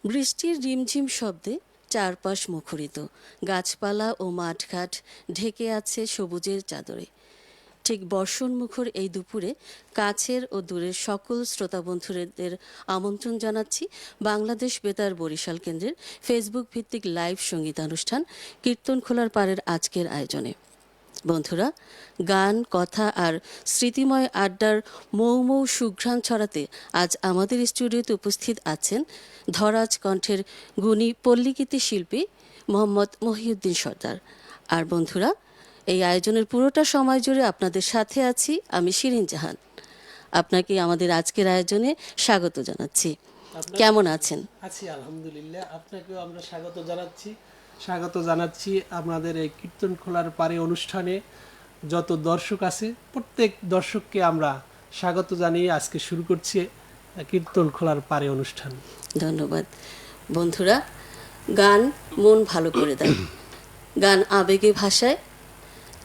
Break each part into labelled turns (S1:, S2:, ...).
S1: বৃষ্টির রিমঝিম শব্দে চারপাশ মুখরিত, গাছপালা ও মাঠঘাট ঢেকে আছে সবুজের চাদরে। ঠিক বর্ষণমুখর এই দুপুরে কাছের ও দূরের সকল শ্রোতাবন্ধুদের আমন্ত্রণ জানাচ্ছি বাংলাদেশ বেতার বরিশাল কেন্দ্রের ফেসবুক ভিত্তিক লাইভ সঙ্গীতানুষ্ঠান কীর্তন খোলার পাড়ের আজকের আয়োজনে। বন্ধুরা, গান, কথা আর স্মৃতিময় আড্ডার মৌ মৌ সুঘ্রাণ ছড়াতে আজ আমাদের স্টুডিওতে উপস্থিত আছেন ধরাজ কণ্ঠের গুণী পল্লীগীতি শিল্পী মোহাম্মদ মহিউদ্দিন সর্দার। আর বন্ধুরা, এই আয়োজনের পুরোটা সময় জুড়ে আপনাদের সাথে আছি আমি শিরিন জাহান। আপনাকে আমাদের আজকের আয়োজনে স্বাগত জানাচ্ছি। কেমন আছেন?
S2: আছি আলহামদুলিল্লাহ। আপনাকেও আমরা স্বাগত জানাচ্ছি আপনাদের এই কীর্তন খোলার পারে অনুষ্ঠানে। যত দর্শক আছে প্রত্যেক দর্শককে আমরা স্বাগত জানিয়ে আজকে শুরু করছি কীর্তন খোলার পারে অনুষ্ঠান।
S1: ধন্যবাদ। বন্ধুরা, গান মন ভালো করে দেয়, গান আবেগে ভাষায়,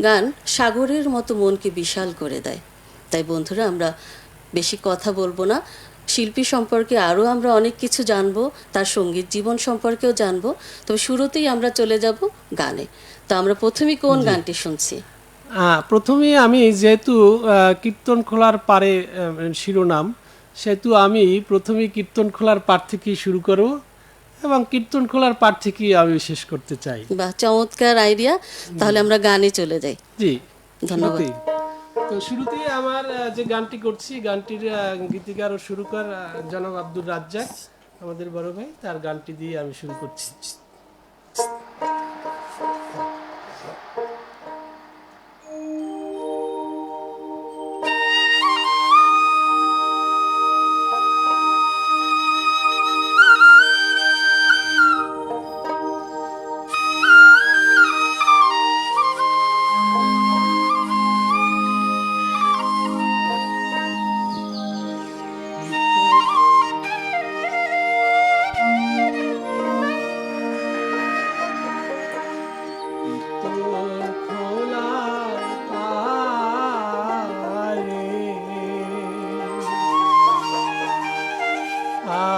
S1: গান সাগরের মতো মনকে বিশাল করে দেয়। তাই বন্ধুরা, আমরা বেশি কথা বলবো না, শিল্পী সম্পর্কে আরও আমরা অনেক কিছু জানবো, তার সঙ্গীত জীবন সম্পর্কেও জানবো। তবে শুরুতেই আমরা চলে যাব গানে। তো আমরা প্রথমেই কোন গানটি শুনছি?
S2: প্রথমে আমি যেহেতু কীর্তন খোলার পারে শিরোনাম, সেহেতু আমি প্রথমে কীর্তন খোলার পার থেকেই শুরু করব এবং কীর্তন খোলার পার থেকেই আমি শেষ করতে চাই।
S1: বাহ, চমৎকার আইডিয়া। তাহলে আমরা গানে চলে যাই।
S2: জি,
S1: ধন্যবাদ।
S2: তো শুরুতেই আমার যে গানটি করছি, গানটির গীতিকার ও সুরকার জনাব আব্দুর রাজ্জাক, আমাদের বড় ভাই, তার গানটি দিয়ে আমি শুরু করছি।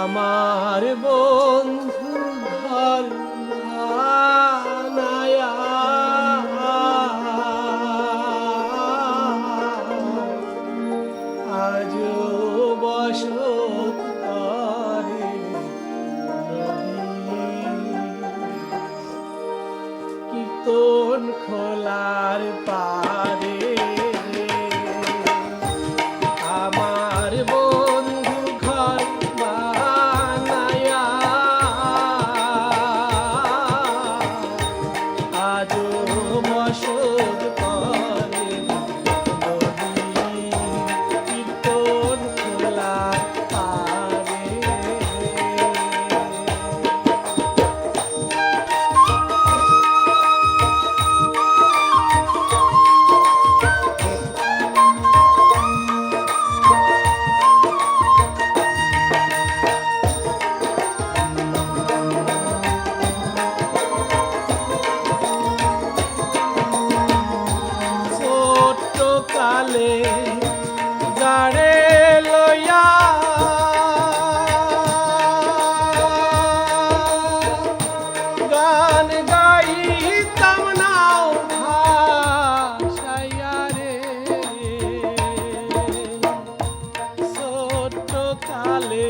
S2: আমার বন্ধু ঘর বানায়া আজ বসত করে কীর্তন খোলার পারে আমার বন্ধু ঘর বানায়া আজ বসত করে কীর্তন খোলার পারে। ছোট্ট কালে গাড়ে লইয়া গান গাইতাম নাও ভাসাইয়া রে। ছোট্ট কালে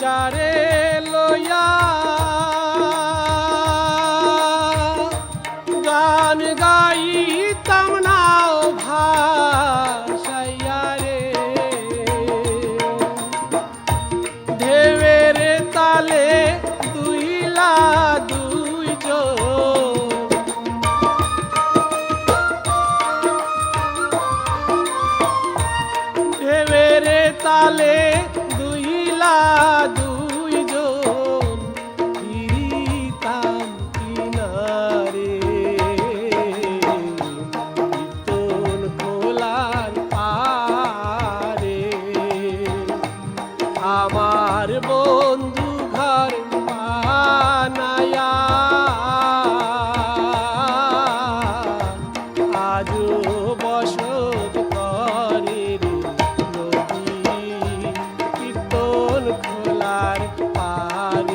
S2: যারে লইয়া গান গাইতাম নাও ভাসাইয়া রে। ঢেউয়ের তালে দুইলা দুইজন, ঢেউয়ের তালে দুইলা দুইজন ফিরিতাম কিনারে কীর্তন খোলার পারে। আমার বন্ধু ঘর বানায়া আজ বসত করে নদী কীর্তন খোলার পারে।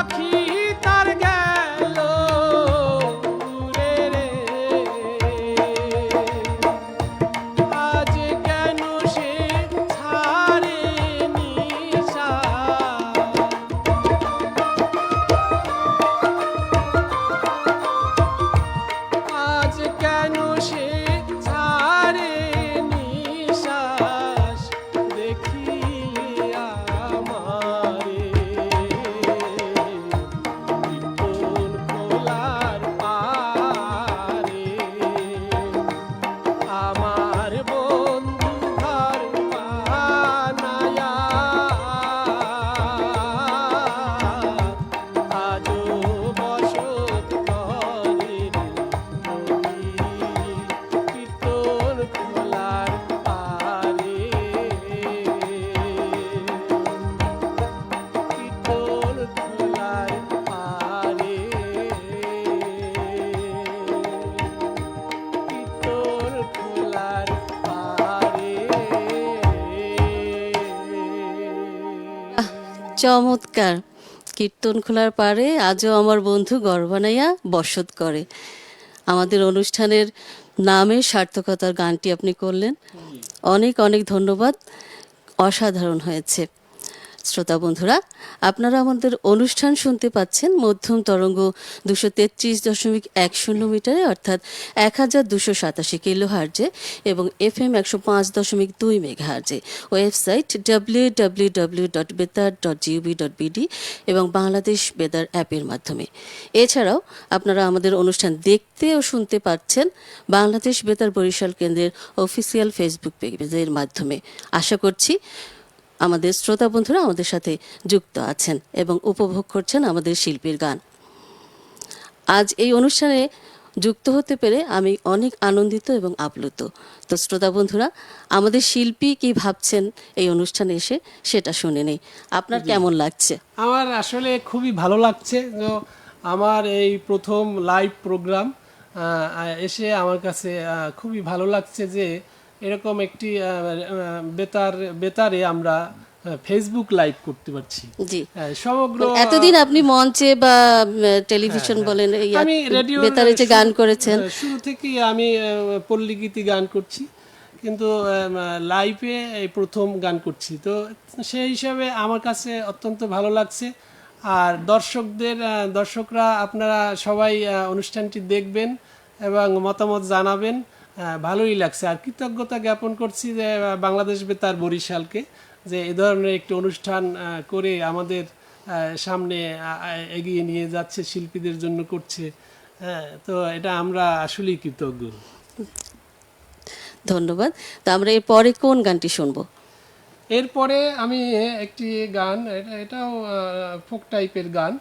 S2: পাখি তার গেল উড়ে রে, আজ কেন সে ছাড়ে নিশা, আজ কেন সে ছাড়ে নিশ্বাস, দেখিলে আমারে কীর্তন খোলার পারে, আমার বন্ধু ঘর বানায়া আজও বসত করে নদী, কীর্তন খোলার পারে, কীর্তন খোলার পারে, কীর্তন খোলার পারে।
S1: চমৎকার! কীর্তন খোলার পারে আজও আমার বন্ধু ঘর বানাইয়া বসত করে। আমাদের অনুষ্ঠানের নামে সার্থকতার গানটি আপনি করলেন, অনেক অনেক ধন্যবাদ, অসাধারণ হয়েছে। শ্রোতা বন্ধুরা, আপনারা আমাদের অনুষ্ঠান শুনতে পাচ্ছেন মধ্যম তরঙ্গ 233.10 মিটারে অর্থাৎ 1287 কিলো হার্জে এবং FM 105.2 মেগা হার্জে, ওয়েবসাইট www.betar.gov.bd এবং বাংলাদেশ বেতার অ্যাপের মাধ্যমে। এছাড়াও আপনারা আমাদের অনুষ্ঠান দেখতে ও শুনতে পাচ্ছেন বাংলাদেশ বেতার বরিশাল কেন্দ্রের অফিসিয়াল ফেসবুক পেজের মাধ্যমে। আশা করছি আমাদের শ্রোতা বন্ধুরা আমাদের সাথে যুক্ত আছেন এবং উপভোগ করছেন আমাদের শিল্পীর গান। আজ এই অনুষ্ঠানে যুক্ত হতে পেরে আমি অনেক আনন্দিত এবং আপ্লুত। তো শ্রোতা বন্ধুরা, আমাদের শিল্পী কি ভাবছেন এই অনুষ্ঠানে এসে সেটা শুনে নেই। আপনার কেমন লাগছে?
S2: আমার আসলে খুবই ভালো লাগছে। তো আমার এই প্রথম লাইভ প্রোগ্রাম এসে আমার কাছে খুবই ভালো লাগছে যে এরকম একটি বেতারে আমরা ফেসবুক লাইভ করতে পারছি।
S1: জি,
S2: সমগ্র
S1: এতদিন আপনি মঞ্চে বা টেলিভিশন বলেন
S2: আমি রেডিও
S1: বেতারে যে গান করেছেন,
S2: শুরু থেকেই আমি পল্লীগীতি গান করছি, কিন্তু লাইভে এই প্রথম গান করছি। তো সেই হিসাবে আমার কাছে অত্যন্ত ভালো লাগছে। আর দর্শকরা আপনারা সবাই অনুষ্ঠানটি দেখবেন এবং মতামত জানাবেন, ভালোই লাগছে। আর কৃতজ্ঞতা জ্ঞাপন করছি যে বাংলাদেশ বেতার বরিশালকে, যে এ ধরনের একটি অনুষ্ঠান করে আমাদের সামনে এগিয়ে নিয়ে যাচ্ছে, শিল্পীদের জন্য করছে। হ্যাঁ, তো এটা আমরা আসলেই কৃতজ্ঞ।
S1: ধন্যবাদ। তো আমরা এরপরে কোন গানটি শুনবো?
S2: এরপরে আমি একটি গান, এটাও ফোক টাইপের গান,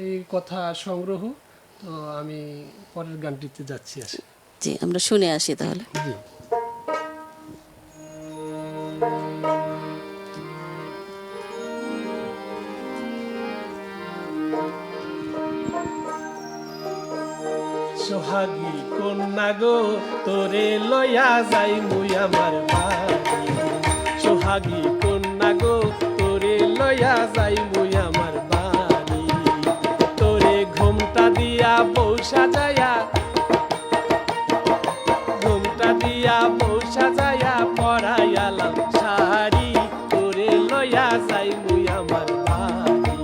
S2: এই কথা সংগ্রহ। তো আমি পরের গানটিতে যাচ্ছি। আসে
S1: জি, আমরা শুনে আসি তাহলে।
S2: জি। সোহাগী কন্যা গো, তোরে লইয়া যাই মুই আমার বাড়ি, সোহাগী কন্যা গো, তোরে লইয়া যাই মুই আমার বাড়ি, তোরে ঘুমটা দিয়া বউ সাজায়া, ঘুমটা দিয়া বউ সাজায়া পরাইয়ালাম শাড়ি, তোরে লইয়া যাই মুই আমার বাড়ি,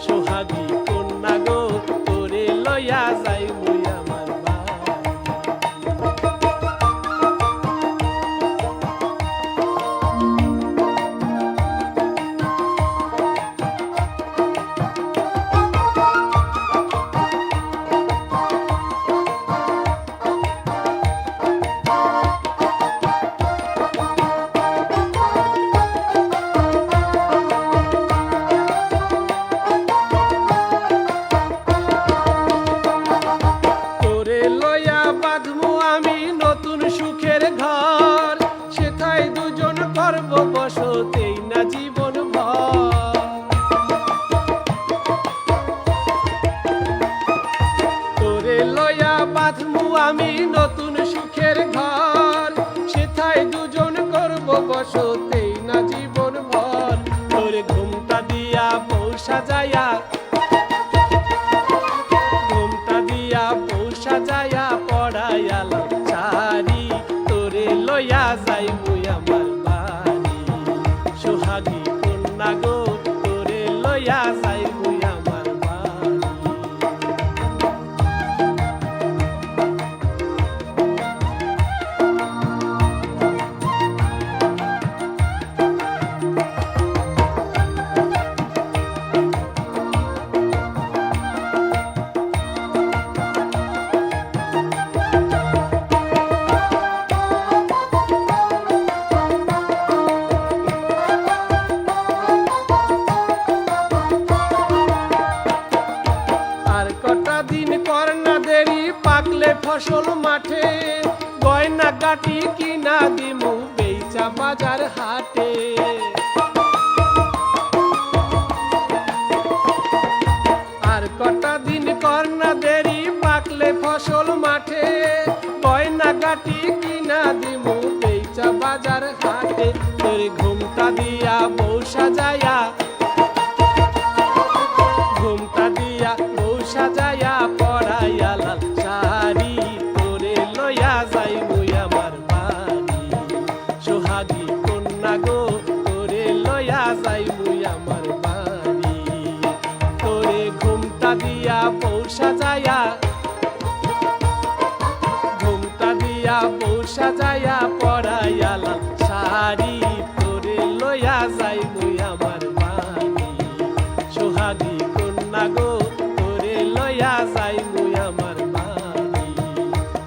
S2: সোহাগী কন্যা গো, তোরে লইয়া যাই মুই আমার বাড়ি। ফসল মাঠে, গয়না গাটি কিনা দিমু বেচা বাজার হাটে। আর কটা দিন কর না দেরি, পাকলে ফসল মাঠে, গয়না গাটি কিনা দিমু বেচা বাজার হাটে। তোর ঘুমটা দিয়া বউ সাজায়া, ঘুমটা দিয়া বউ সাজায়া পরাইয়া লাল শাড়ি, তোরে লইয়া যাইবো আমার বাড়ি। সোহাগী কন্যা গো তোরে লইয়া যাইবো আমার বাড়ি। তোরে ঘুমটা দিয়া বউ সাজায়া, ঘুমটা দিয়া বউ সাজায়া পরাইয়া লাল শাড়ি, তোরে লইয়া যাইবো আমার বাড়ি। সোহাগী কন্যা গো তোরে লইয়া যাইবো আমার বাড়ি।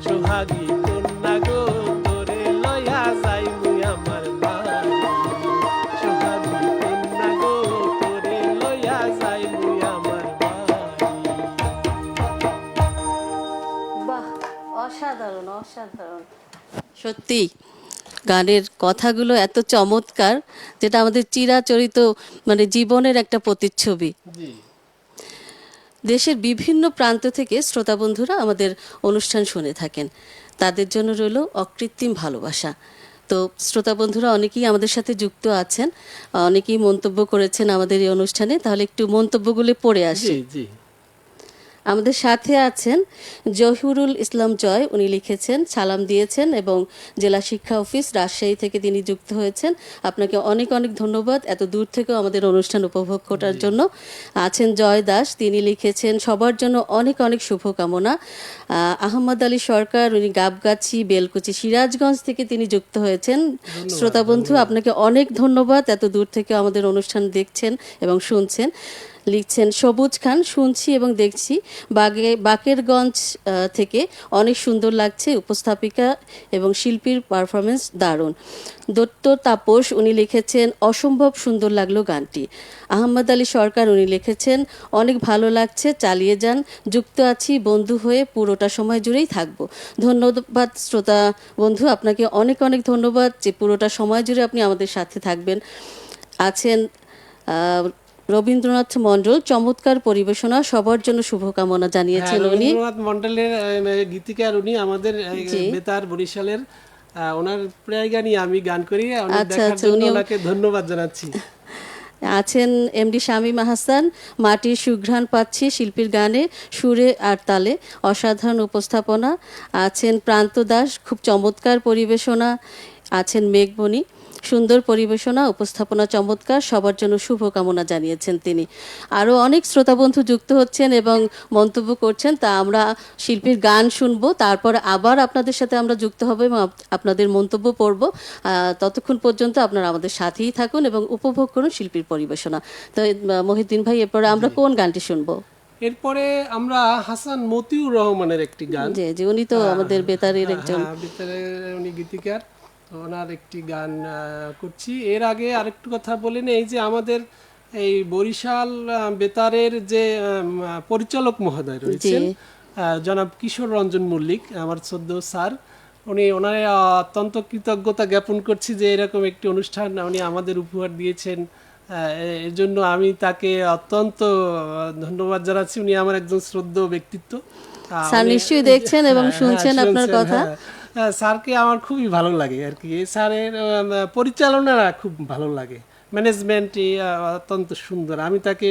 S2: সোহাগী কন্যা গো তোরে লইয়া যাইবো আমার বাড়ি। সোহাগী কন্যা গো তোরে লইয়া যাইবো আমার বাড়ি।
S1: বাহ, অসাধারণ অসাধারণ। সত্যি গানের কথাগুলো এত চমৎকার, যেটা আমাদের চিরাচরিত মানে জীবনের একটা প্রতিচ্ছবি।
S2: জি
S1: দেশের বিভিন্ন প্রান্ত থেকে শ্রোতা বন্ধুরা আমাদের অনুষ্ঠান শুনে থাকেন, তাদের জন্য রইল অকৃত্রিম ভালোবাসা। তো শ্রোতা বন্ধুরা অনেকেই আমাদের সাথে যুক্ত আছেন, অনেকেই মন্তব্য করেছেন আমাদের এই অনুষ্ঠানে। তাহলে একটু মন্তব্যগুলো পড়ে আসি।
S2: জি জি
S1: আমাদের সাথে আছেন জহিরুল ইসলাম জয়, উনি লিখেছেন, সালাম দিয়েছেন এবং জেলা শিক্ষা অফিস রাজশাহী থেকে তিনি যুক্ত হয়েছেন। আপনাকে অনেক অনেক ধন্যবাদ এত দূর থেকেও আমাদের অনুষ্ঠান উপভোগ করার জন্য। আছেন জয় দাস, তিনি লিখেছেন সবার জন্য অনেক অনেক শুভকামনা। আহমদ আলী সরকার, উনি গাবগাছি বেলকুচি সিরাজগঞ্জ থেকে তিনি যুক্ত হয়েছেন। শ্রোতা বন্ধু আপনাকে অনেক ধন্যবাদ এত দূর থেকে আমাদের অনুষ্ঠান দেখছেন এবং শুনছেন। লিখছেন সবুজ খান, শুনছি এবং দেখছি বাকেরগঞ্জ থেকে, অনেক সুন্দর লাগছে উপস্থাপিকা এবং শিল্পীর পারফরমেন্স দারুণ। দত্ত তাপস, উনি লিখেছেন অসম্ভব সুন্দর লাগলো গানটি। আহমদ আলী সরকার, উনি লিখেছেন অনেক ভালো লাগছে, চালিয়ে যান, যুক্ত আছি বন্ধু হয়ে, পুরোটা সময় জুড়েই থাকবো। ধন্যবাদ শ্রোতা বন্ধু, আপনাকে অনেক অনেক ধন্যবাদ যে পুরোটা সময় জুড়ে আপনি আমাদের সাথে থাকবেন। আছেন রবীন্দ্রনাথ মণ্ডল, চমৎকার পরিবেশনা, সবার জন্য শুভকামনা জানিয়েছেন উনি।
S2: রবীন্দ্রনাথ মণ্ডলের গীতিকার উনি, আমাদের বেতার বরিশালের। ওনার প্রায় গানই আমি গান করি। দেখার জন্য ওনাকে ধন্যবাদ জানাচ্ছি।
S1: আছেন এমডি শামীম আহসান, মাটির সুঘ্রাণ পাচ্ছি শিল্পীর গানে, সুরে আর তালে, অসাধারণ উপস্থাপনা। আছেন প্রান্ত দাস, খুব চমৎকার পরিবেশনা। আছেন মেঘমণি, সুন্দর পরিবেশনা, উপস্থাপনা চমৎকার, সবার জন্য শুভকামনা জানিয়েছেন তিনি। আরও অনেক শ্রোতা বন্ধু যুক্ত হচ্ছেন এবং মন্তব্য করছেন, তা আমরা শিল্পীর গান শুনবো, তারপর আবার আপনাদের সাথে আমরা যুক্ত হব এবং আপনাদের মন্তব্য পড়ব। ততক্ষণ পর্যন্ত আপনারা আমাদের সাথেই থাকুন এবং উপভোগ করুন শিল্পীর পরিবেশনা। তো মহিউদ্দিন ভাই, এরপরে আমরা কোন গানটি শুনবো?
S2: এরপরে আমরা হাসান মতিউর রহমানের একটি গান,
S1: যে উনি তো আমাদের বেতারের একজন,
S2: বেতারের উনি গীতিকার, ওনার একটি গান করছি। এর আগে আরেকটু কথা বলে নেই যে আমাদের এই বরিশাল বেতারের যে পরিচালক মহোদয় রয়েছেন জনাব কিশোর রঞ্জন মল্লিক, আমার শ্রদ্ধ স্যার, উনি ওনার অত্যন্ত কৃতজ্ঞতা জ্ঞাপন করছি যে এরকম একটি অনুষ্ঠান উনি আমাদের উপহার দিয়েছেন। এর জন্য আমি তাকে অত্যন্ত ধন্যবাদ জানাচ্ছি। উনি আমার একজন শ্রদ্ধেয় ব্যক্তিত্ব।
S1: স্যার নিশ্চয়ই দেখছেন এবং শুনছেন আপনার কথা।
S2: স্যারকে আমার খুবই ভালো লাগে আর কি, স্যারের পরিচালনা খুব ভালো লাগে, ম্যানেজমেন্ট অত্যন্ত সুন্দর। আমি তাকে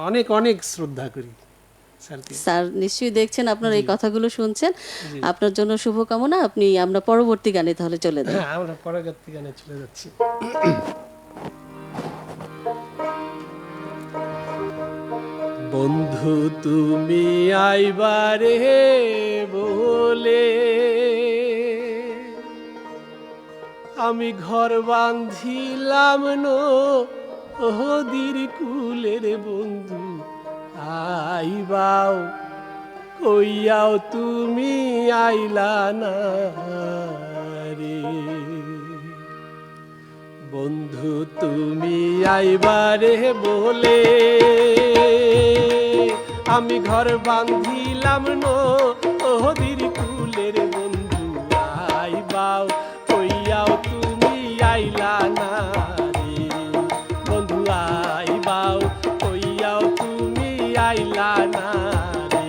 S2: অনেক অনেক শ্রদ্ধা করি স্যারকে।
S1: স্যার নিশ্চয়ই দেখছেন, আপনার এই কথাগুলো শুনছেন, আপনার জন্য শুভকামনা। আমরা পরবর্তী গানে তাহলে চলে যাই।
S2: হ্যাঁ, আমরা পরবর্তী গানে চলে যাচ্ছি। বন্ধু তুমি আইবারে বলে আমি ঘর বাঁধিলাম নদীর কুলের বন্ধু, আইবাও কইয়াও তুমি আইলা না রে। বন্ধু তুমি আইবারে বলে আমি ঘর বাঁধিলাম নদীর কুলের বন্ধু আইবাও কইয়াও তুমি আইলা না রে বন্ধু আইবাও কইয়াও তুমি আইলা না রে।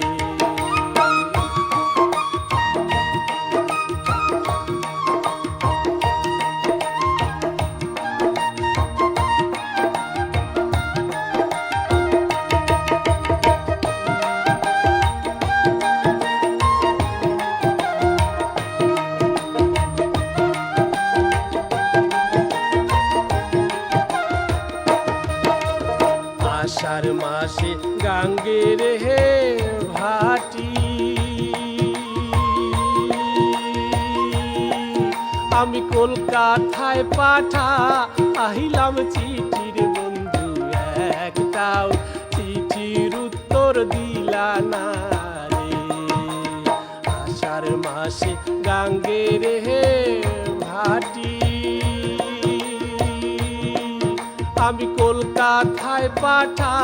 S2: আষাঢ় মাসে গাঙ্গের হে ভাটি আমি কলকাতায় পাঠা আহিলাম চিঠির বন্ধু একটাও চিঠির উত্তর দিলা না রে আষাঢ় মাসে গাঙ্গের হে ভাটি আমি কলকাতায় পাঠা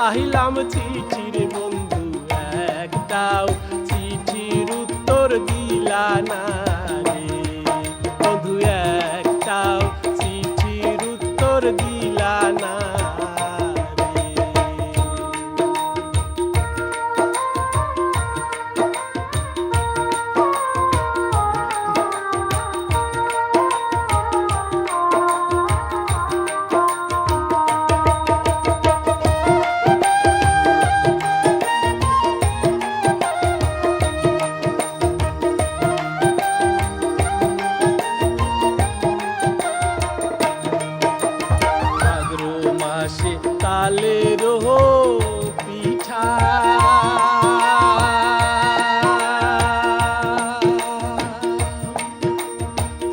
S2: আহিলাম চিঠির বন্ধু একটাও চিঠির উত্তর দিলা না রে বন্ধু একটাও চিঠির উত্তর দিলা না রে। ভাদ্র মাসে তালের পিঠা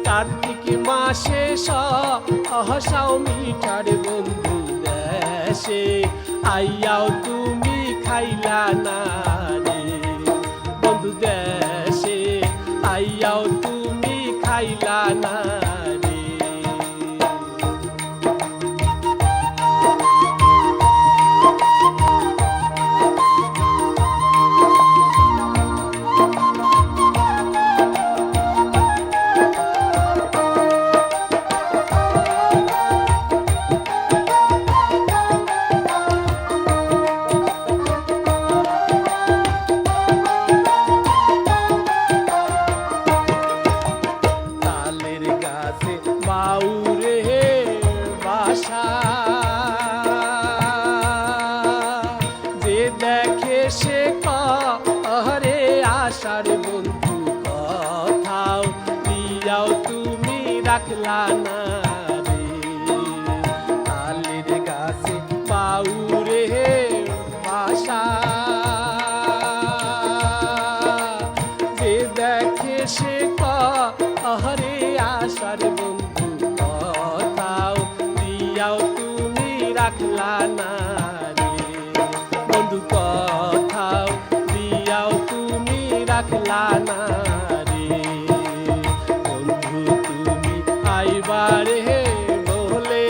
S2: কার্তিক মাসে সহসাও মিঠার বন্ধু দেশে আইয়াও তুমি খাইলা না রে বন্ধু দেশে আইয়াও তুমি খাইলা না রে। তালের গাছে বাউরে বাসা যে দেখে সে করে আশার বন্ধু কথাও দিয়াও তুমি রাখলা না রে তালের গাছে বাউরে বাসা যে দেখে সে করে আশার বন্ধু কথাও দিয়াও তুমি রাখলা না রে বন্ধু কথাও দিয়াও তুমি রাখলা না রে বন্ধু তুমি আইবারে বলে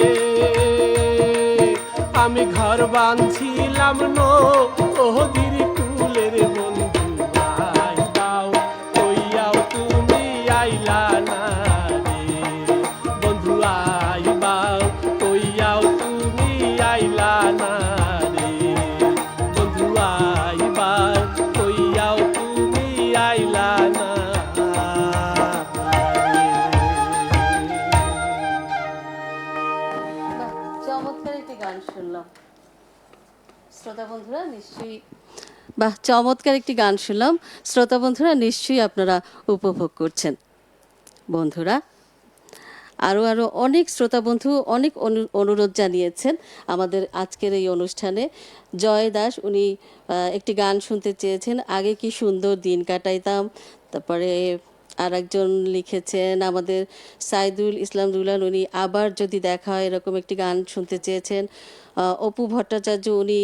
S2: আমি ঘর বাঁধছিলাম নদীর কুলের বন্ধু আইবাও কইয়াও তুমি আইলা না রে বন্ধু আইবাও কইয়াও তুমি আইলা না রে বন্ধু আইবাও কইয়াও তুমি আইলা না রে।
S1: বাহ, চমৎকার একটি গান শুনলাম শ্রোতা বন্ধুরা নিশ্চয়ই। বাহ, চমৎকার একটি গান শুনলাম শ্রোতা বন্ধুরা নিশ্চয়ই আপনারা উপভোগ করছেন। বন্ধুরা আরও আরও অনেক শ্রোতা বন্ধু অনেক অনুরোধ জানিয়েছেন আমাদের আজকের এই অনুষ্ঠানে। জয় দাস উনি একটি গান শুনতে চেয়েছেন, আগে কি সুন্দর দিন কাটাইতাম। তারপরে আর একজন লিখেছেন আমাদের সাইদুল ইসলাম দুলান, উনি আবার যদি দেখা হয় এরকম একটি গান শুনতে চেয়েছেন। অপু ভট্টাচার্য উনি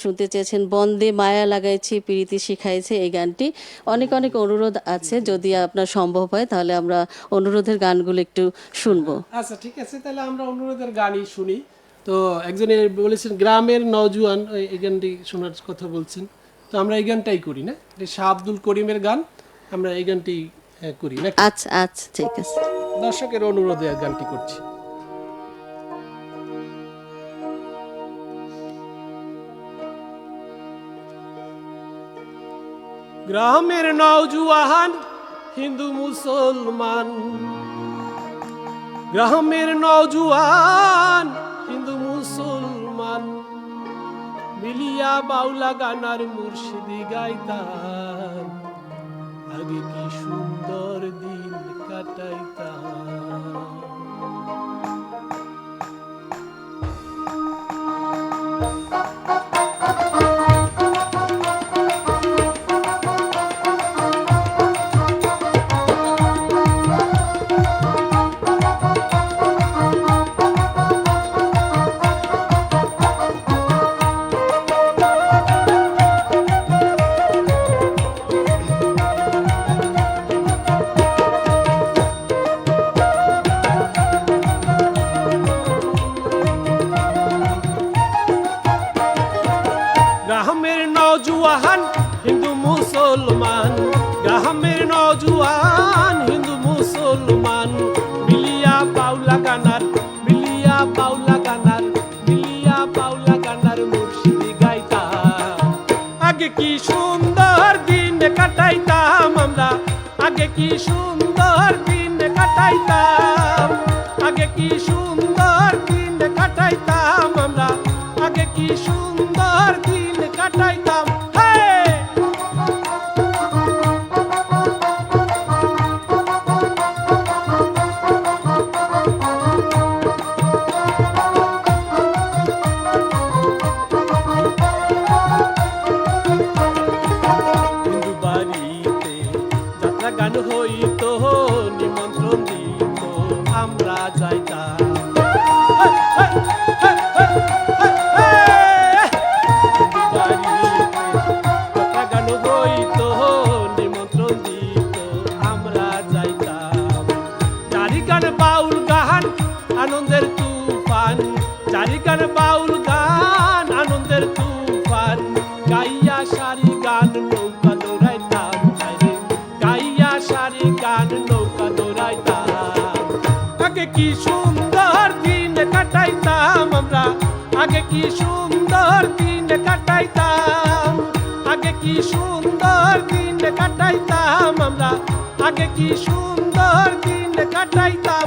S1: শুনতে চেয়েছেন বন্দে মায়া লাগাইছি প্রীতি শিখাইছে, এই গানটি। অনেক অনেক অনুরোধ আছে, যদি আপনার সম্ভব হয় তাহলে আমরা অনুরোধের গানগুলো একটু শুনবো।
S2: আচ্ছা ঠিক আছে, তাহলে আমরা অনুরোধের গানই শুনি। তো একজনে বলেছেন গ্রামের নওজোয়ান, এই গানটি শোনার কথা বলছেন। তো আমরা এই গানটাই করি না, এটা শাহ আব্দুল করিমের গান, আমরা এই গানটি করি না।
S1: আচ্ছা আচ্ছা, ঠিক আছে।
S2: দর্শকের অনুরোধে গানটি করছি। গ্রামের নওজোয়ান হিন্দু মুসলমান, গ্রামের নওজোয়ান হিন্দু মুসলমান, মিলিয়া বাউলা গানার মুর্শিদি গাইতাম, আগে কি সুন্দর দিন কাটাইতাম। গ্রামের নওজোয়ান হিন্দু মুসলমান, গ্রামের নওজোয়ান হিন্দু মুসলমান, মিলিয়া বাউলা গানার, মিলিয়া বাউলা গানার, মিলিয়া বাউলা গানার মুর্শিদি গাইতাম, আগে কি সুন্দর দিন কাটাইতাম আমরা, আগে কি সুন্দর দিন কাটাইতাম, আগে কি সুন্দর দিন কাটাইতাম আমরা, আগে কি সুন্দর দিন কাটাইতাম। হিন্দু বাড়িতে যাত্রা গান হইতো, নিমন্ত্রণ দিত, আমরা যাইতাম। আনন্দের তুফান, চারি গান বাউল গান আনন্দের তুফান, গাইয়া সারি গান নৌকা দৌড়াইতাম, গাইয়া সারি গান নৌকা দৌড়াইতাম, আগে কি সুন্দর দিন কাটাইতাম আমরা, আগে কি সুন্দর দিন কাটাইতাম, আগে কি সুন্দর দিন কাটাইতাম আমরা, আগে কি সুন্দর দিন কাটাইতাম।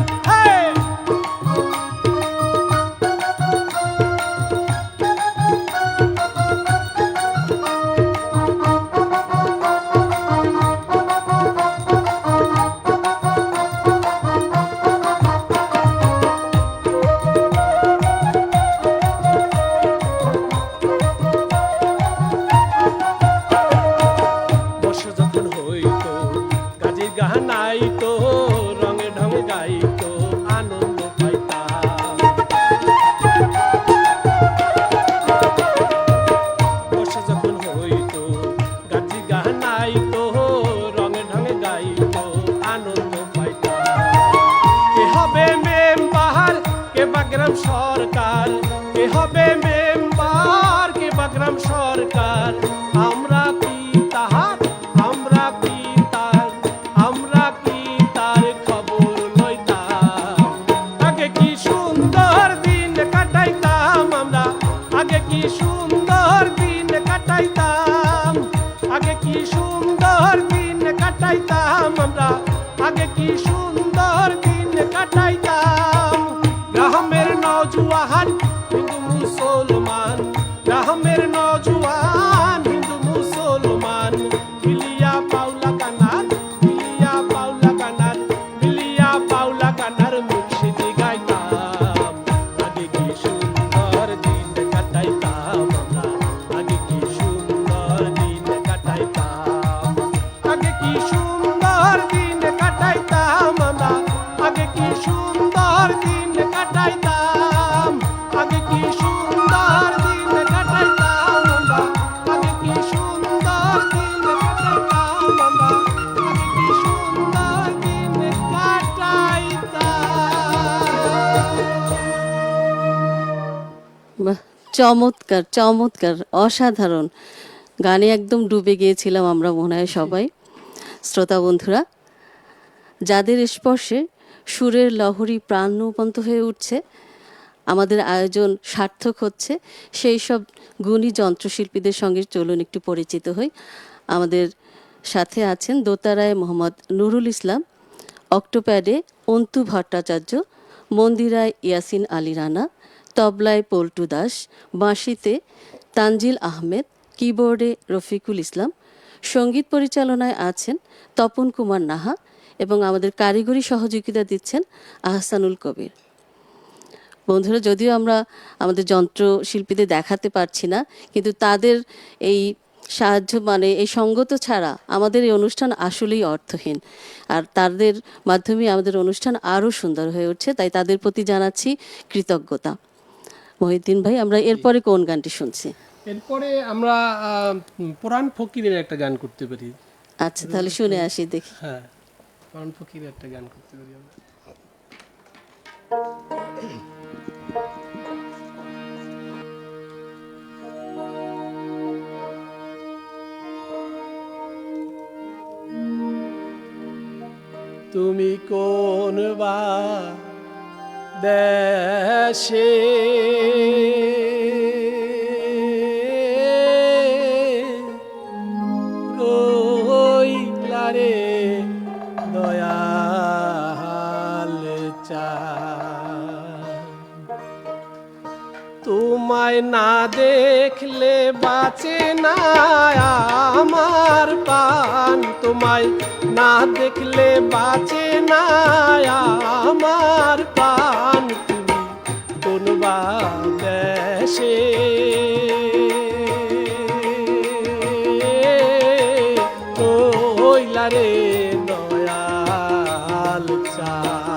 S2: বর্ষা যখন হইতো গাজির গাহানাইতো, রঙে ঢঙে গাইতো, আনন্দ পাইতাম। বর্ষা যখন হইতো গাজির গাহানাইতো, রঙে ঢঙে গাইতো, আনন্দ পাইতাম। কে হবে মেম্বার, কে বাগ্রাম সরকার, কে হবে মেম্বার, কে বাগ্রাম সরকার, আমরা কি তাহার, আমরা কি তার, আমরা কি তার খবর লইতাম, আগে কি সুন্দর দিন কাটাইতাম আমরা, আগে কি সুন্দর দিন কাটাইতাম, আগে কি সুন্দর দিন কাটাইতাম আমরা, আগে কি সুন্দর দিন কাটাইতাম। গ্রামের নওজোয়ান হিন্দু মুসলমান, গ্রামের নওজোয়ান হিন্দু মুসলমান, মিলিয়া বাউলা গানার, মিলিয়া বাউলা গানার, মিলিয়া বাউলা গানার মুর্শিদি গাইতাম, আগে কি সুন্দর দিন কাটাইতাম আমরা, আগে কি সুন্দর দিন কাটাইতাম, আগে কি সুন্দর দিন কাটাইতাম আমরা, আগে কি সুন্দর দিন কাটাইতাম, আগে কি সুন্দর দিন কাটাইতাম আমরা, আগে কি সুন্দর দিন কাটাইতাম আমরা, আগে কি সুন্দর দিন কাটাইতাম।
S1: বাহ, চমৎকার চমৎকার, অসাধারণ। গানে একদম ডুবে গিয়েছিলাম আমরা মনে হয় সবাই। শ্রোতা বন্ধুরা, যাদের স্পর্শে সুরের লহরী প্রাণবন্ত হয়ে উঠছে, আমাদের আয়োজন সার্থক হচ্ছে, সেই সব গুণী যন্ত্রশিল্পীদের সঙ্গে চলুন একটু পরিচিত হই। আমাদের সাথে আছেন দোতারায় মোহাম্মদ নুরুল ইসলাম, অক্টোপ্যাডে অন্তু ভট্টাচার্য, মন্দিরায় ইয়াসিন আলী রানা, তবলায় পল্টু দাস, বাঁশিতে তানজিল আহমেদ, কিবোর্ডে রফিকুল ইসলাম, সঙ্গীত পরিচালনায় আছেন তপন কুমার নাহা এবং আমাদের কারিগরি সহযোগিতা দিচ্ছেন আহসানুল কবির। বন্ধুরা, যদিও আমরা আমাদের যন্ত্রশিল্পীদের দেখাতে পারছি না, কিন্তু তাদের এই সাহায্য মানে এই সঙ্গত ছাড়া আমাদের এই অনুষ্ঠান আসলেই অর্থহীন। আর তাদের মাধ্যমে আমাদের অনুষ্ঠান আরও সুন্দর হয়ে উঠছে, তাই তাদের প্রতি জানাচ্ছি কৃতজ্ঞতা। মহিউদ্দিন ভাই, আমরা এরপরে কোন গানটি শুনছি?
S2: এরপরে আমরা পুরাণ ফকিরের একটা গান করতে পারি।
S1: আচ্ছা, তাহলে শুনে আসি দেখি।
S2: হ্যাঁ, পুরাণ ফকিরের একটা গান করতে পারি আমরা। তুমি কোন বা দেশে রইলা রে দয়াল চাঁদ, তোমায় না দেখলে বাঁচে না আমার প্রাণ, তোমায় না দেখলে বাঁচে না আমার প্রাণ, তুমি কোন বা দেশে রইলা রে দয়াল চাঁদ।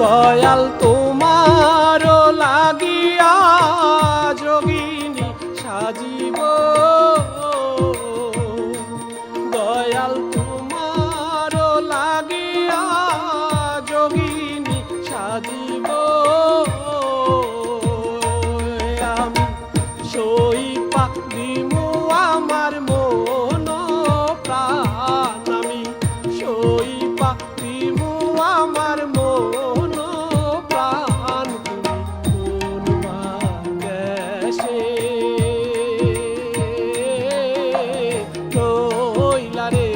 S2: দয়াল তোমার লাগিয়া যোগিনী সাজিব, দয়াল তোমার লাগিয়া যোগিনী সাজিব, আমি সই পাদিমু আমার মন প্রাণ, আমি সই পাদিমু আমার মন প্রাণ, তুমি কোন দেশে রইলা রে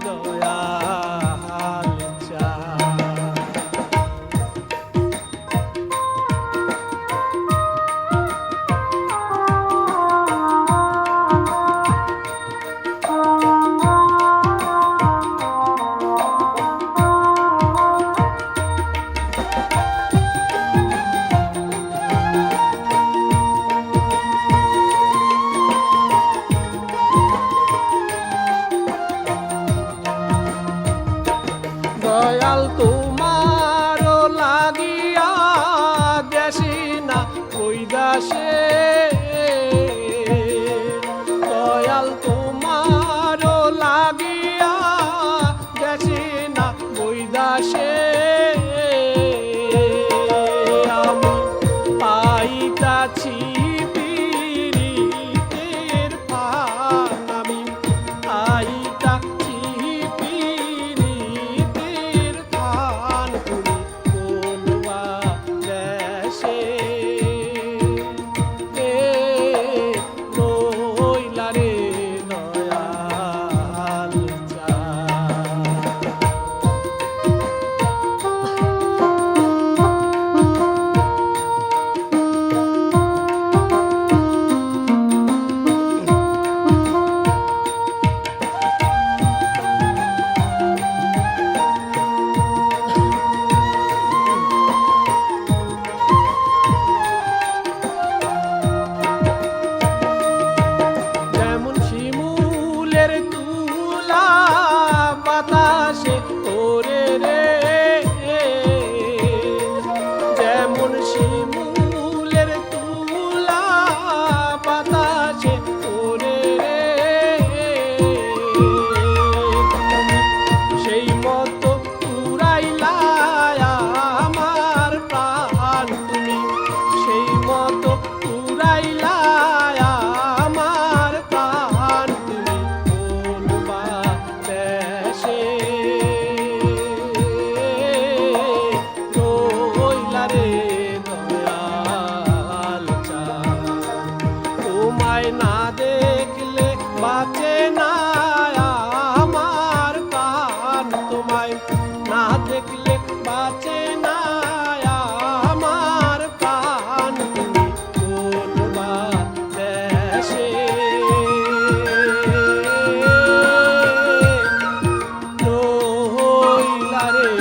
S2: দয়াল চাঁদ। দয়াল তোমার লাগিয়া দেশে না ওই দাসে, দয়াল তোমার লাগিয়া দেশে না ওই দাসে, আমি পাইতাছি পীড়িতের ফান, আমি পাইতাছি পীড়িতের ফান, তুমি কোন বা দেশে রইলা রে দয়াল চাঁদ। যেমন শিমুলের তুলা বাতাসে ওরে রে, যেমন শিমুলের তুলা বাতাসে ওরে রে, সেই মতো উড়াইলা আমার প্রাণ তুমি, সেই মতো উড়াইলা আমার প্রাণ তুমি কোন বাতাসে রইলা রে দয়াল চাঁদ, তোমায় না দেখলে বাঁচে না আমার প্রাণ, তোমায় না দেখলে বাঁচে না আমার প্রাণ, তুমি কোন বাতাসে রইলা রে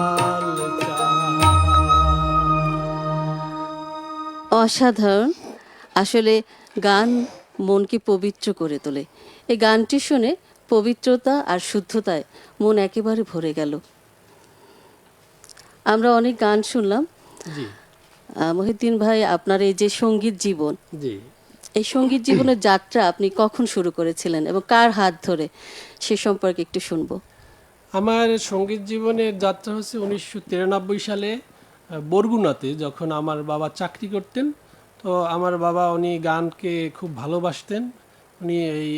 S2: দয়াল চাঁদ।
S1: অসাধারণ। আসলে গান মনকে পবিত্র করে তোলে। এই গানটি শুনে পবিত্রতা আর শুদ্ধতায় মন একেবারে ভরে গেল। আমরা অনেক গান শুনলাম।
S2: জি
S1: মহিউদ্দিন ভাই, আপনার এই যে সঙ্গীত জীবন,
S2: জি
S1: এই সঙ্গীত জীবনের যাত্রা আপনি কখন শুরু করেছিলেন এবং কার হাত ধরে, সে সম্পর্কে একটু শুনবো।
S2: আমার সঙ্গীত জীবনের যাত্রা হচ্ছে 1993 সালে বরগুনাতে, যখন আমার বাবা চাকরি করতেন। তো আমার বাবা উনি গানকে খুব ভালোবাসতেন। উনি এই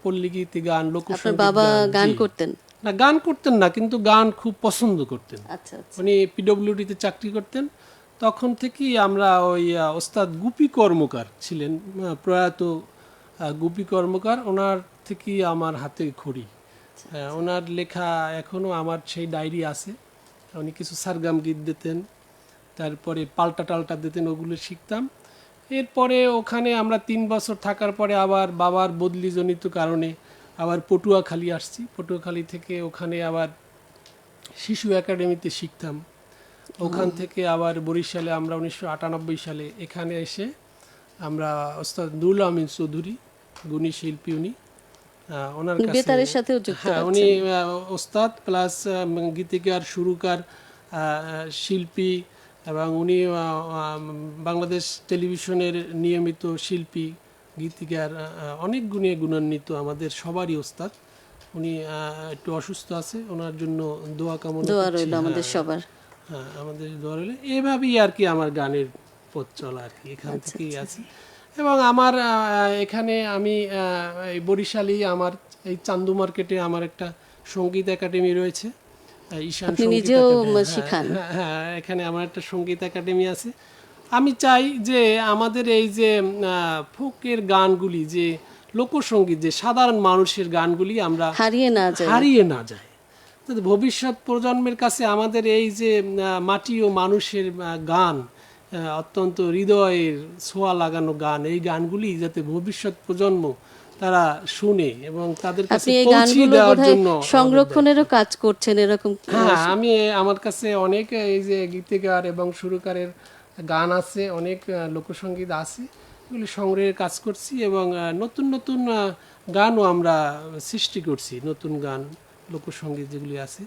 S2: পল্লীগীতি গান,
S1: আপনার
S2: লোকসঙ্গীত
S1: বাবা গান
S2: জি।
S1: করতেন?
S2: না, গান করতেন না, কিন্তু গান খুব পছন্দ করতেন।
S1: আচ্ছা আচ্ছা।
S2: উনি পিডব্লিউডিতে চাকরি করতেন। তখন থেকেই আমরা ওই ওস্তাদ গুপি কর্মকার ছিলেন, প্রয়াত গুপি কর্মকার, ওনার থেকেই আমার হাতে খড়ি। ওনার লেখা এখনো আমার সেই ডায়েরি আছে। উনি কিছু সারগাম গীত দিতেন, তারপরে পাল্টা টাল্টা দিতেন, ওগুলো শিখতাম। এরপরে ওখানে আমরা 3 বছর থাকার পরে আবার বাবার বদলিজনিত কারণে আবার পটুয়াখালী আসছি। পটুয়াখালী থেকে ওখানে আবার শিশু একাডেমিতে শিখতাম। ওখান থেকে আবার বরিশালে আমরা 1998 সালে এখানে এসে আমরা ওস্তাদ নুরুল আমিন চৌধুরী, গুণী শিল্পী, উনি ওনার কাছে,
S1: বেতারের সাথেও যুক্ত
S2: হ্যাঁ, উনি ওস্তাদ প্লাস গীতিকার, সুরকার, শিল্পী, এবং উনি বাংলাদেশ টেলিভিশনের নিয়মিত শিল্পী, গীতিকার, অনেক গুণে গুণান্বিত, আমাদের সবারই ওস্তাদ। উনি একটু অসুস্থ আছে, ওনার জন্য দোয়া কামনা
S1: দোয়া
S2: করছি।
S1: রইল আমাদের
S2: হ্যাঁ,
S1: সবার।
S2: হ্যাঁ, আমাদের দোয়া রইল। এভাবেই আর কি আমার গানের পথ চলা আর কি, এখান থেকেই আছে। এবং আমার এখানে আমি এই বরিশালেই আমার এই চান্দু মার্কেটে আমার একটা সঙ্গীত একাডেমি রয়েছে, ঈশান
S1: আপনি
S2: সঙ্গীত
S1: নিজেও
S2: একাডেমি।
S1: শিখান?
S2: হ্যাঁ, হ্যাঁ, এখানে আমার একটা সঙ্গীত একাডেমি আছে। আমি চাই যে আমাদের এই যে ফোকের গানগুলি, যে লোকসঙ্গীত, যে সাধারণ মানুষের গানগুলি আমরা
S1: হারিয়ে না যায়।
S2: হারিয়ে না যায়। যাতে ভবিষ্যৎ প্রজন্মের কাছে আমাদের এই যে মাটি ও মানুষের গান, অত্যন্ত হৃদয়ের ছোঁয়া লাগানো গান, এই গানগুলি যাতে ভবিষ্যৎ প্রজন্ম তারা শুনে এবং তাদের কাছে
S1: আপনি এই
S2: পৌঁছে
S1: গানগুলো
S2: দেওয়ার
S1: বোধহয়
S2: জন্য।
S1: সংরক্ষণেরও কাজ করছেন এরকম।
S2: হ্যাঁ, আমি আমার কাছে অনেক এই যে গীতিকার এবং সুরকারের গান আছে, অনেক লোকসঙ্গীত আছে, এগুলি সংগ্রহের কাজ করছি এবং নতুন নতুন গানও আমরা সৃষ্টি করছি। নতুন গান, লোকসঙ্গীত যেগুলি আছে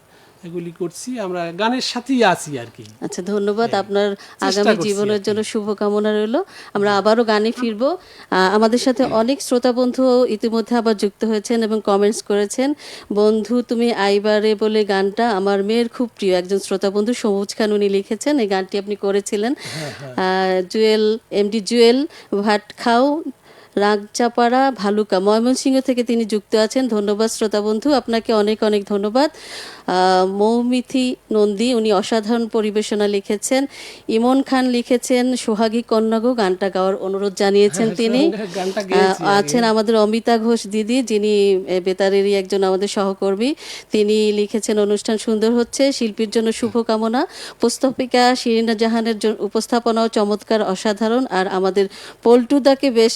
S2: এগুলি করছি, আমরা গানের সাথেই আছি আর কি।
S1: আচ্ছা, ধন্যবাদ। আপনার আগামী
S2: করছি
S1: জীবনের জন্য শুভকামনা রইল। আমরা আবারও গানে ফিরবো। আমাদের সাথে অনেক শ্রোতা বন্ধু ইতিমধ্যে আবার যুক্ত হয়েছেন এবং কমেন্টস করেছেন। বন্ধু তুমি আইবারে বলে গানটা আমার মেয়ের খুব প্রিয়। একজন শ্রোতা বন্ধু সবুজ খান, উনি লিখেছেন, এই গানটি আপনি করেছিলেন। জুয়েল, এমডি জুয়েল ভাটখাও, রাগচাপাড়া, ভালুকা, ময়মনসিংহ থেকে তিনি যুক্ত আছেন। ধন্যবাদ শ্রোতা বন্ধু, আপনাকে অনেক অনেক ধন্যবাদ। মৌমিথি নন্দী, উনি অসাধারণ পরিবেশনা লিখেছেন। ইমন খান লিখেছেন সোহাগী কন্যাগো, গানটা গাওয়ার অনুরোধ জানিয়েছেন তিনি।
S2: গানটা গেয়েছি
S1: আছেন আমাদের অমিতা ঘোষ দিদি, যিনি বেতারেরই একজন আমাদের সহকর্মী। তিনি লিখেছেন অনুষ্ঠান সুন্দর হচ্ছে, শিল্পীর জন্য শুভকামনা। উপস্থাপিকা শিরিনা জাহানের উপস্থাপনাও চমৎকার, অসাধারণ। আর আমাদের পল্টুদাকে বেশ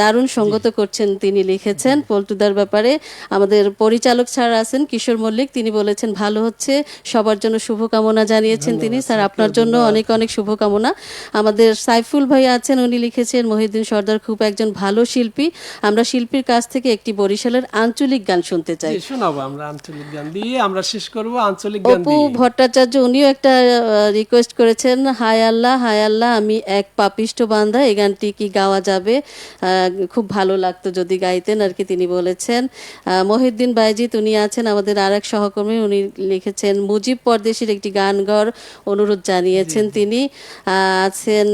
S1: দারুণ সঙ্গত করছেন তিনি লিখেছেন পল্টুদার ব্যাপারে। আমাদের পরিচালক স্যার আছেন কিশোর মল্লিক, তিনি বলেছেন ভালো হচ্ছে, সবার জন্য শুভকামনা জানিয়েছেন তিনি। স্যার আপনার জন্য অনেক অনেক শুভকামনা। আমাদের সাইফুল ভাই আছেন, উনি লিখেছেন মহিউদ্দিন সর্দার খুব একজন ভালো শিল্পী, আমরা শিল্পীর কাছ থেকে একটি বরিশালের আঞ্চলিক গান শুনতে চাই।
S2: জি, শোনাবো আমরা আঞ্চলিক গান দিয়ে, আমরা শেষ করব আঞ্চলিক গান
S1: অপু
S2: দিয়ে।
S1: ভট্টাচার্য উনিও একটা রিকোয়েস্ট করেছেন, হায় আল্লাহ আমি এক পাপিষ্ট বান্দা, এই গানটি কি গাওয়া যাবে? খুব ভালো লাগতো যদি গাইতেন আর কি, তিনি বলেছেন। মহিউদ্দিন বাইজিৎ উনি আছেন আমাদের আর এক সহকর্মী, উনি লিখেছেন মুজিব পরদেশির একটি গান গাওয়ার অনুরোধ জানিয়েছেন তিনি। আছেন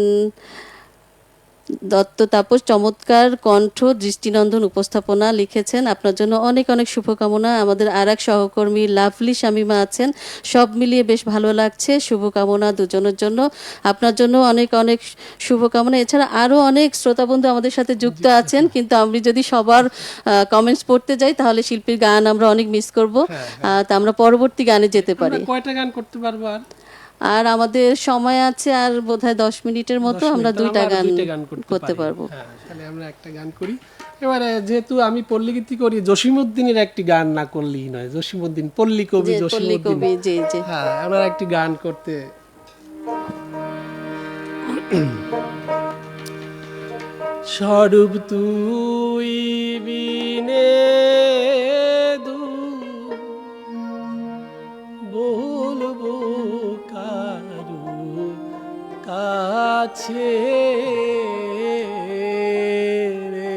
S1: দত্ত তাপস, চমৎকার কণ্ঠ, দৃষ্টিনন্দন উপস্থাপনা লিখেছেন, আপনার জন্য অনেক অনেক শুভকামনা। আমাদের আর এক সহকর্মী লাভলি শামিমা আছেন, সব মিলিয়ে বেশ ভালো লাগছে, শুভকামনা দুজনের জন্য, আপনার জন্য অনেক অনেক শুভকামনা। এছাড়া আরও অনেক শ্রোতাবন্ধু আমাদের সাথে যুক্ত আছেন, কিন্তু আমি যদি সবার কমেন্টস পড়তে যাই তাহলে শিল্পীর গান আমরা অনেক মিস করব, তা আমরা পরবর্তী গানে যেতে
S2: আমরা
S1: পারি।
S2: কয়টা গান করতে পারবো আর?
S1: আর আমাদের সময় আছে আর বোধহয় 10 মিনিটের মতো,
S2: 10
S1: আমরা
S2: মিনিট,
S1: দুইটা
S2: আমরা
S1: গান
S2: দুইটা গান
S1: করতে
S2: পারি।
S1: পারবো।
S2: হ্যাঁ, তাহলে আমরা একটা গান করি। এবারে যেহেতু আমি পল্লীগীতি করি, জসিমউদ্দিনের একটি গান না করলেই নয়। জসিমউদ্দিন পল্লী কবি,
S1: যে পল্লী
S2: জসিমউদ্দিন,
S1: কবি, জি জি।
S2: হ্যাঁ, আমরা একটি গান করতে। স্বরূপ তুই বিনে বলবো কারু কাছে রে।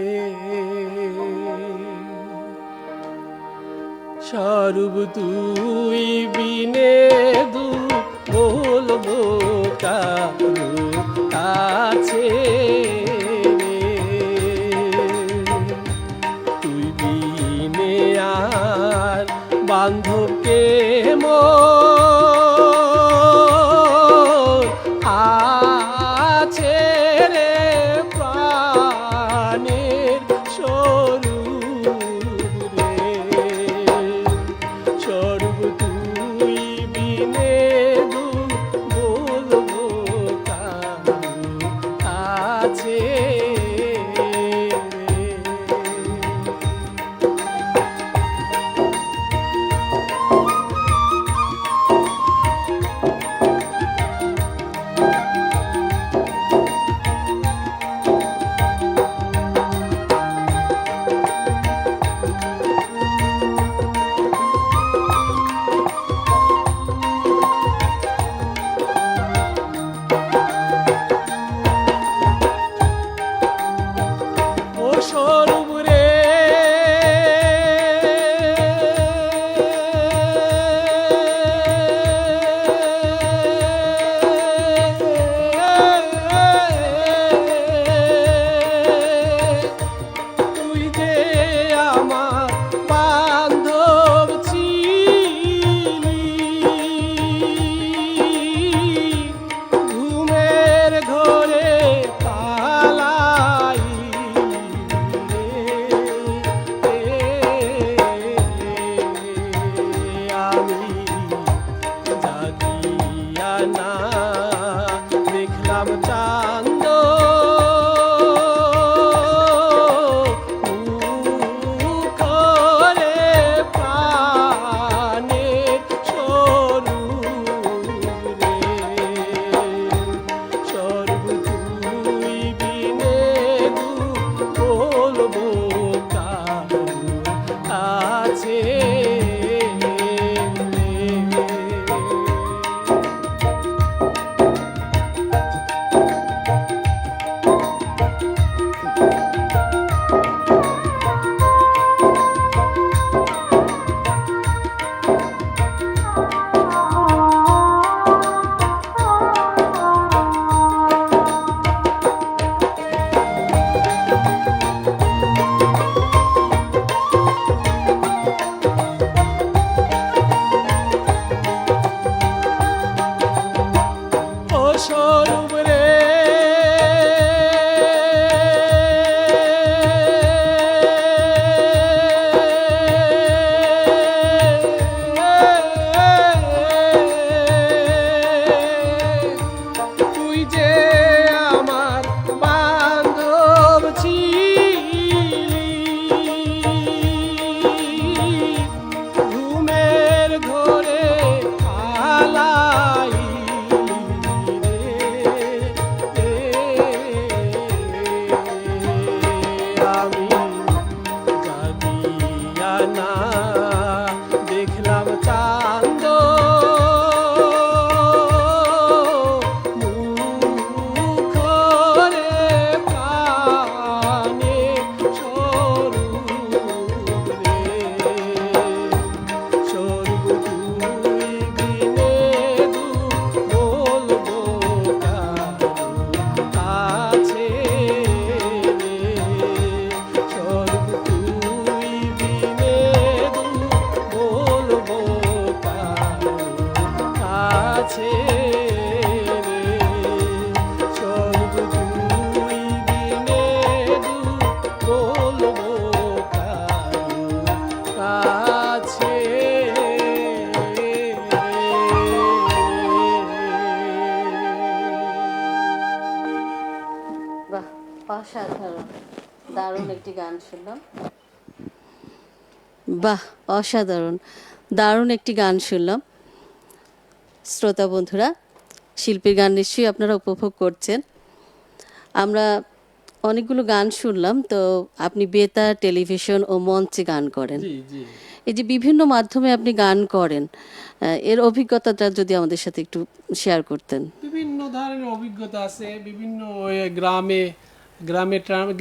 S2: স্বরূপ তুই বিনে বলবো কারু কাছে রে। তুই বিনে আর বান্ধবকে আছে রে প্রাণের স্বরূপ রে। স্বরূপ তুই বিনে বলবো কারু আছে রে।
S1: একটি গান শুনলাম। বাহ, অসাধারণ, দারুণ একটি গান শুনলাম। শ্রোতা বন্ধুরা, শিল্পীর গান নিশ্চয়ই আপনারা উপভোগ করছেন। আমরা অনেকগুলো গান শুনলাম। তো আপনি বেতার, টেলিভিশন ও মঞ্চে গান করেন।
S2: জি জি।
S1: এই যে বিভিন্ন মাধ্যমে আপনি গান করেন, এর অভিজ্ঞতাটা যদি আমাদের সাথে একটু শেয়ার করতেন।
S2: বিভিন্ন ধরনের অভিজ্ঞতা আছে, বিভিন্ন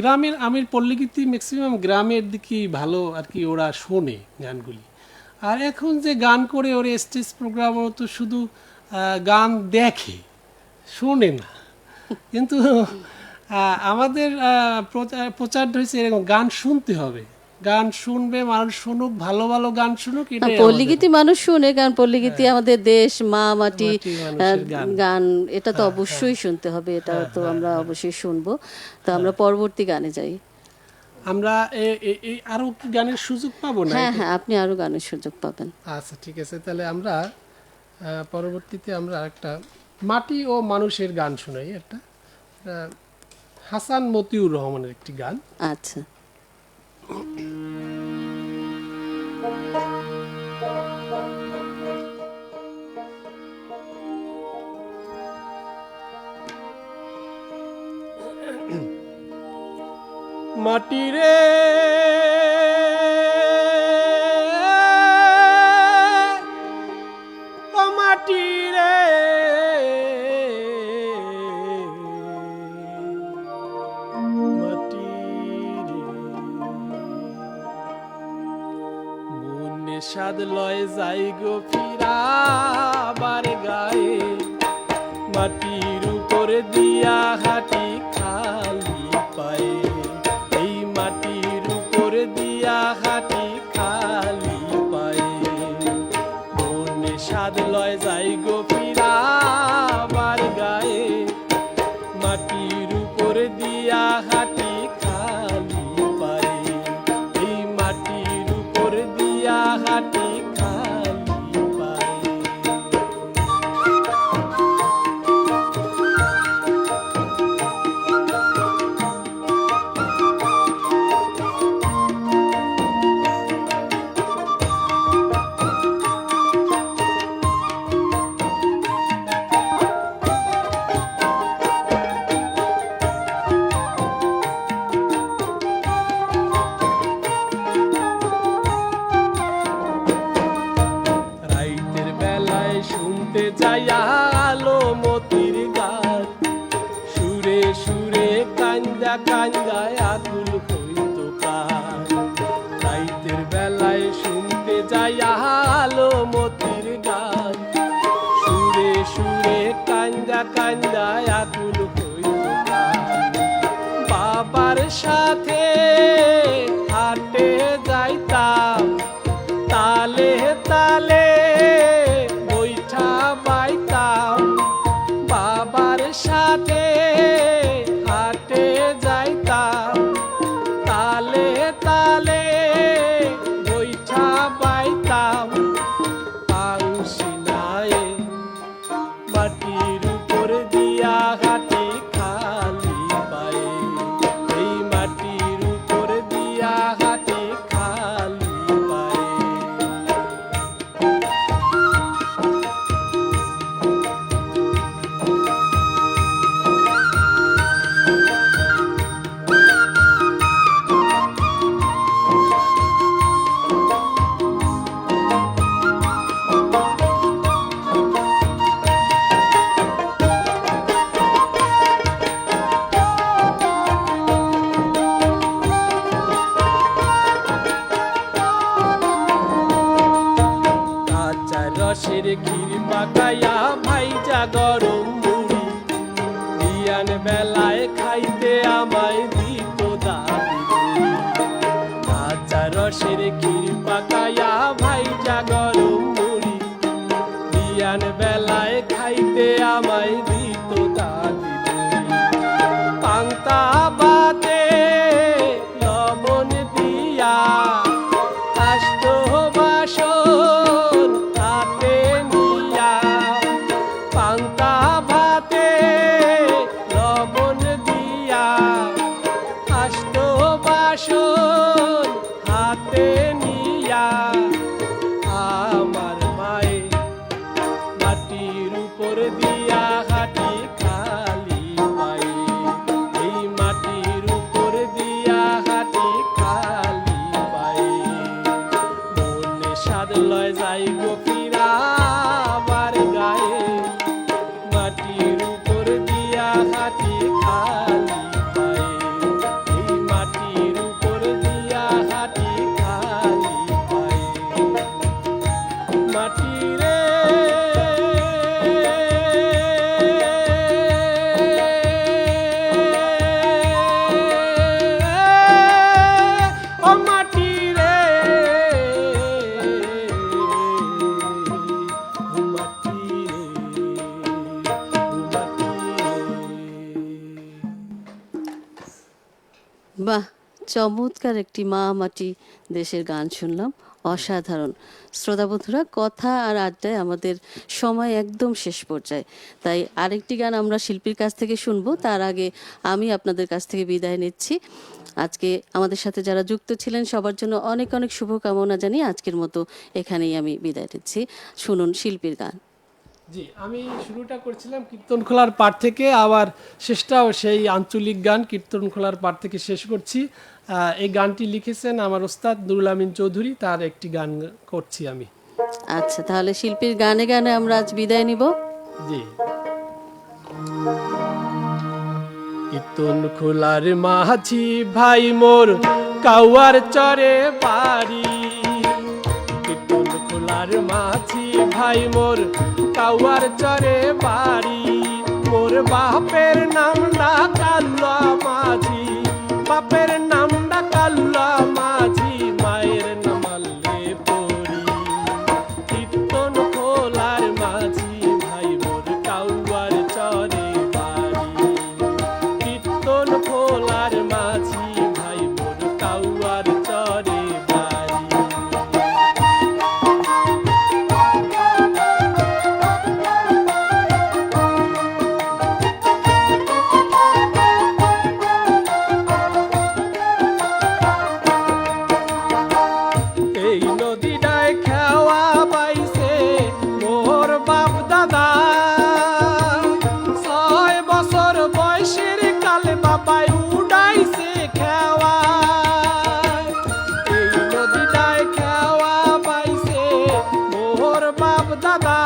S2: গ্রামের আমের পল্লীগীতি ম্যাক্সিমাম গ্রামের দিকেই ভালো আর কি, ওরা শোনে গানগুলি। আর এখন যে গান করে ওরা স্টেজ প্রোগ্রাম, তো শুধু গান দেখে, শোনে না। কিন্তু আমাদের প্রচারটা হয়েছে এরকম, গান শুনতে হবে, গান শুনবে মানুষ, শুনুক, ভালো ভালো গান শুনুক। এটাই
S1: পল্লীগীতি মানুষ শুনে, কারণ পল্লীগীতি আমাদের দেশ, মা মাটি,
S2: মানুষের
S1: গান, এটা তো অবশ্যই শুনতে হবে, এটা তো আমরা অবশ্যই শুনবো। তো আমরা পরবর্তী গানে যাই।
S2: আমরা আরো কি গানের সুযোগ পাবো না?
S1: হ্যাঁ হ্যাঁ, আপনি আরো গানের সুযোগ পাবেন।
S2: আচ্ছা ঠিক আছে, তাহলে আমরা পরবর্তীতে আমরা একটা মাটি ও মানুষের গান শোনাই, একটা হাসান মতিউর রহমানের একটি গান।
S1: আচ্ছা।
S2: মাটি রে ও মাটি রে, মাটি রে, মনে সাদ লয় যাই গো ফিরাবার গায়ে, মাটির উপরে দিয়া হাঁটি খালি পায়ে, এই মাটির উপরে দিয়া হাঁটি খালি পায়ে, মনে সাদ লয় যাই গো ফিরাবার গায়ে, মাটির উপরে দিয়া হাঁটি খালি পায়ে, এই মাটির উপরে দিয়া হাঁটি খালি পায়ে। রাইতের বেলায় শুনতে যাই আলো মতির গান, সুরে সুরে কান্দা কান্দায় আকুল হইত প্রাণ। রাইতের বেলায় শুনতে যাই আলো মতির গান, সুরে সুরে কান্দা কান্দায় আকুল হইত প্রাণ। বাবার সাথে হাটে যাইতাম, তালে তালে বৈঠা বাইতাম, বাবার সাথে হাটে যাইতাম, তালে তালে বৈঠা বাইতাম, পাউসি নায়ে মাটির উপর দিয়া হাঁটি খালি পায়ে, এই মাটির উপর দিয়া হাঁটি খালি পায়ে। কাঁচা রসের ক্ষীর পাকাইয়া ভাইজা গরম মুড়ি, বিয়ান বেলায় খাইতে আমায় দিত দাদি বুড়ি। কাঁচা রসের ক্ষীর পাকাইয়া ভাইজা গরম মুড়ি, বিয়ান বেলায় খাইতে আমায় দিত দাদি বুড়ি। পান্তা ভাতে লবণ দিয়া আস্ত বাসন হাতে নিয়া, পান্তা ভাতে লবণ দিয়া আস্ত বাসন
S1: চমৎকার একটি মা মাটি দেশের গান শুনলাম, অসাধারণ। শ্রোতা বন্ধুরা, কথা আর আড্ডায় আমাদের সময় একদম শেষ পর্যায়ে, তাই আরেকটি গান আমরা শিল্পীর কাছ থেকে শুনবো। তার আগে আমি আপনাদের কাছ থেকে বিদায় নিচ্ছি। আজকে আমাদের সাথে যারা যুক্ত ছিলেন সবার জন্য অনেক অনেক শুভকামনা জানিয়ে আজকের মতো এখানেই আমি বিদায় নিচ্ছি। শুনুন শিল্পীর গান।
S2: জি, আমি শুরুটা করছিলাম কীর্তনখোলার পাড় থেকে, আবার শেষটাও সেই আঞ্চলিক গান কীর্তনখোলার পাড় থেকে শেষ করছি। এই গানটি লিখেছেন আমার ওস্তাদ নুরুল আমিন চৌধুরী, তার একটি গান করছি আমি।
S1: আচ্ছা, তাহলে শিল্পীর গানে গানে আমরা আজ বিদায় নিব।
S2: জি। কীর্তনখোলার মাঝি ভাই মোর কাউয়ার চরে বাড়ি, কীর্তনখোলার মাঝি ভাই মোর কাউয়ার চরে বাড়ি, মোর বাপের নামটা কাল্লা মাঝি, বাপের নামটা কাল্লা মাঝি, মায়ের নামালে পড়ি। কীর্তনখোলার মাঝি ভাই মোর কাউয়ার চরে বাড়ি, কীর্তনখোলার মাঝি ভাই মোর কাউয়ার চরে বাড়ি। এই নদীটায় খেওয়া পাইছে মোর বাপ দাদা, 6 বছর বয়সের কালে বাবাই উড়াইছে খেওয়া। এই নদীটায় খেওয়া পাইছে মোর বাপ দাদা,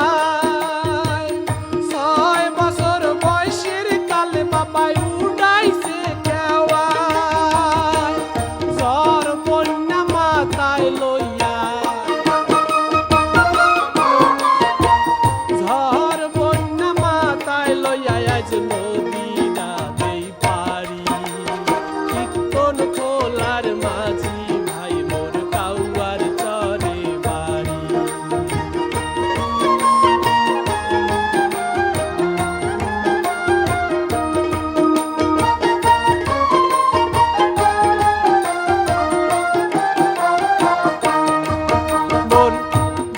S2: 6 বছর বয়সের কালে বাবাই উড়াইছে খেওয়া। জ্বর বন্যা মাথায় লইয়া, ঝড় বন্যা মাথায় লইয়া আজ নদীটা দেই পারি। কীর্তনখোলার মাঝি ভাই মোর কাউয়ার চরে বাড়ি। মোর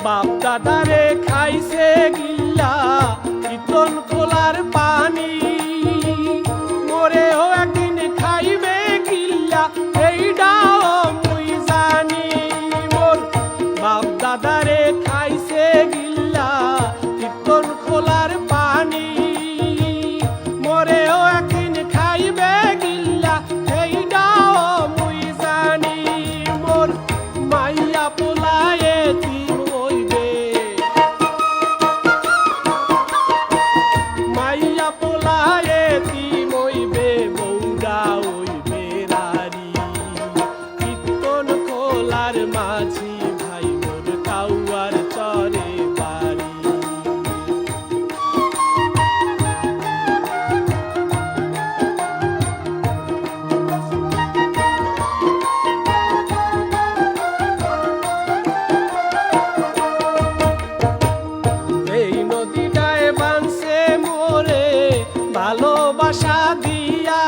S2: বাপ দাদারে খাইছে গিল্লা কীর্তনখোলার পানি, মোরেও একদিন খাইবে গিল্লা এইটাও মুই জানি। মোর বাপ দাদারে খাইছে গিল্লা কীর্তনখোলার পানি, মোরেও একদিন খাইবে গিল্লা এইটাও মুই জানি। মোর মাইয়া পোলায়ে তিন হইবে, মাইয়া পোলায়ে তিন হইবে, বৌডা হইবে রারি। কীর্তনখোলার মাঝি ভাই মোর কাউয়ার চরে বাড়ি। এই নদীটায় বানছে মোরে ভালোবাসা দিয়া,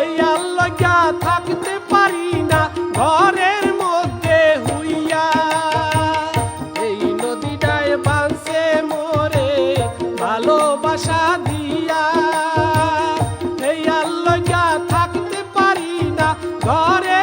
S2: এই আল্লাহা থাকতে পারি না ঘরের মধ্যে হুইয়া। এই নদীটায় বানছে মোরে ভালোবাসা দিয়া, এই আল্লাহা থাকতে পারি না ঘরে